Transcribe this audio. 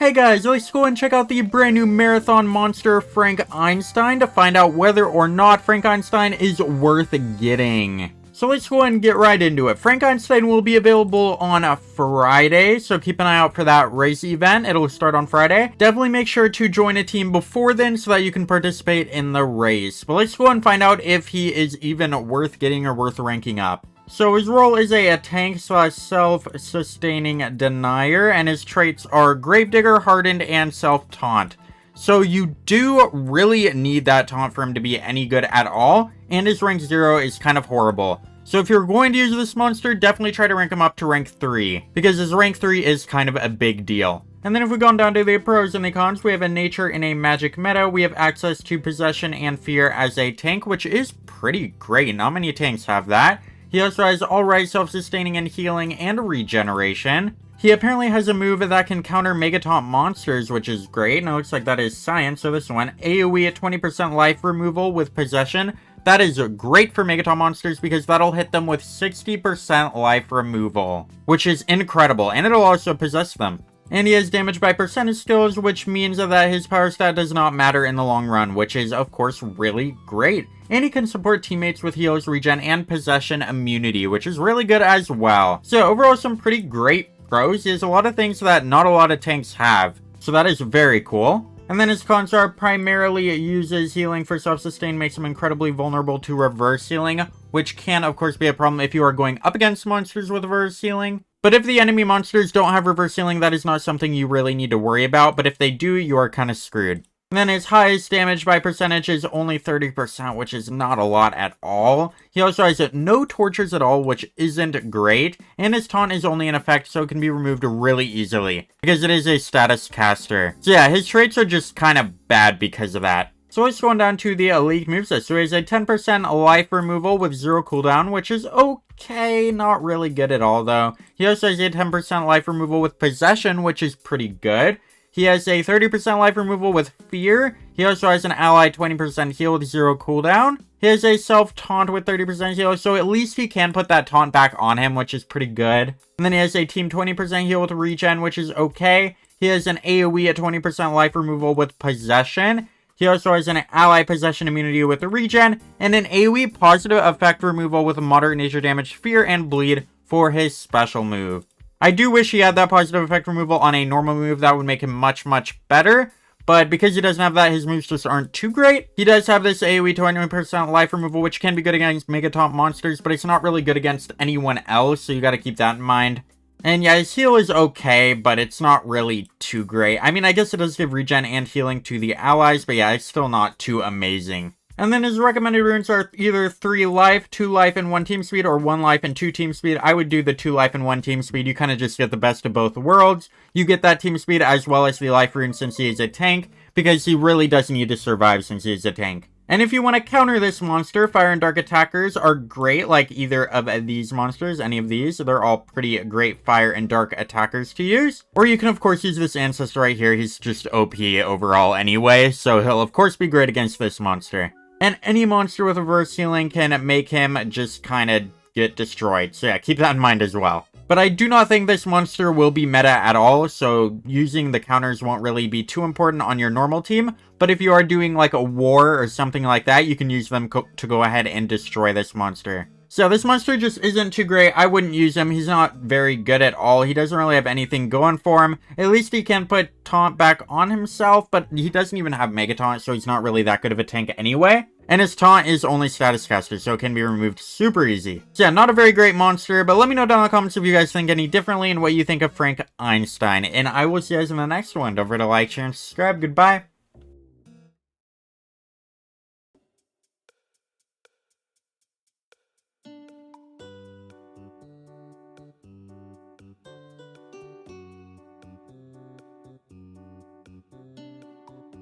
Hey guys, let's go and check out the brand new marathon monster Frank Einstein to find out whether or not Frank Einstein is worth getting. So let's go and get right into it. Frank Einstein will be available on a Friday, so keep an eye out for that race event. It'll start on Friday. Definitely make sure to join a team before then so that you can participate in the race. But let's go and find out if he is even worth getting or worth ranking up. So his role is a tank slash self-sustaining denier, and his traits are Gravedigger, Hardened, and Self-Taunt. So you do really need that taunt for him to be any good at all, and his rank 0 is kind of horrible. So if you're going to use this monster, definitely try to rank him up to rank 3, because his rank 3 is kind of a big deal. And then if we go on down to the pros and the cons, we have a nature in a magic meta, we have access to possession and fear as a tank, which is pretty great. Not many tanks have that. He also has alright self-sustaining and healing and regeneration. He apparently has a move that can counter Megataunt monsters, which is great, and it looks like that is science, so this one. AoE at 20% life removal with possession. That is great for Megataunt monsters because that'll hit them with 60% life removal, which is incredible, and it'll also possess them. And he has damage by percentage skills, which means that his power stat does not matter in the long run, which is, of course, really great. And he can support teammates with heals, regen, and possession immunity, which is really good as well. So overall, some pretty great pros. He has a lot of things that not a lot of tanks have, so that is very cool. And then his cons are primarily uses healing for self-sustain, makes him incredibly vulnerable to reverse healing, which can, of course, be a problem if you are going up against monsters with reverse healing. But if the enemy monsters don't have reverse healing, that is not something you really need to worry about. But if they do, you are kind of screwed. And then his highest damage by percentage is only 30%, which is not a lot at all. He also has no tortures at all, which isn't great. And his taunt is only in effect, so it can be removed really easily, because it is a status caster. So yeah, his traits are just kind of bad because of that. So let's go on down to the elite moveset. So he has a 10% life removal with 0 cooldown, which is okay, not really good at all though. He also has a 10% life removal with possession, which is pretty good. He has a 30% life removal with fear. He also has an ally 20% heal with 0 cooldown. He has a self-taunt with 30% heal, so at least he can put that taunt back on him, which is pretty good. And then he has a team 20% heal with regen, which is okay. He has an AoE at 20% life removal with possession. He also has an ally possession immunity with the regen, and an AoE positive effect removal with moderate nature damage, fear, and bleed for his special move. I do wish he had that positive effect removal on a normal move. That would make him much, much better. But because he doesn't have that, his moves just aren't too great. He does have this AoE 20% life removal, which can be good against Megataunt monsters, but it's not really good against anyone else, so you gotta keep that in mind. And yeah, his heal is okay, but it's not really too great. I mean, I guess it does give regen and healing to the allies, but yeah, it's still not too amazing. And then his recommended runes are either 3 life, 2 life, and 1 team speed, or 1 life and 2 team speed. I would do the 2 life and 1 team speed. You kind of just get the best of both worlds. You get that team speed as well as the life rune since he is a tank, because he really does need to survive since he is a tank. And if you want to counter this monster, fire and dark attackers are great, like either of these monsters, any of these. They're all pretty great fire and dark attackers to use. Or you can, of course, use this ancestor right here. He's just OP overall anyway, so he'll, of course, be great against this monster. And any monster with reverse healing can make him just kind of get destroyed. So yeah, keep that in mind as well. But I do not think this monster will be meta at all, so using the counters won't really be too important on your normal team. But if you are doing like a war or something like that, you can use them to go ahead and destroy this monster. So this monster just isn't too great. I wouldn't use him. He's not very good at all. He doesn't really have anything going for him. At least he can put taunt back on himself, but he doesn't even have Megataunt, so he's not really that good of a tank anyway. And his taunt is only status caster, so it can be removed super easy. So yeah, not a very great monster, but let me know down in the comments if you guys think any differently and what you think of Frank Einstein. And I will see you guys in the next one. Don't forget to like, share, and subscribe. Goodbye.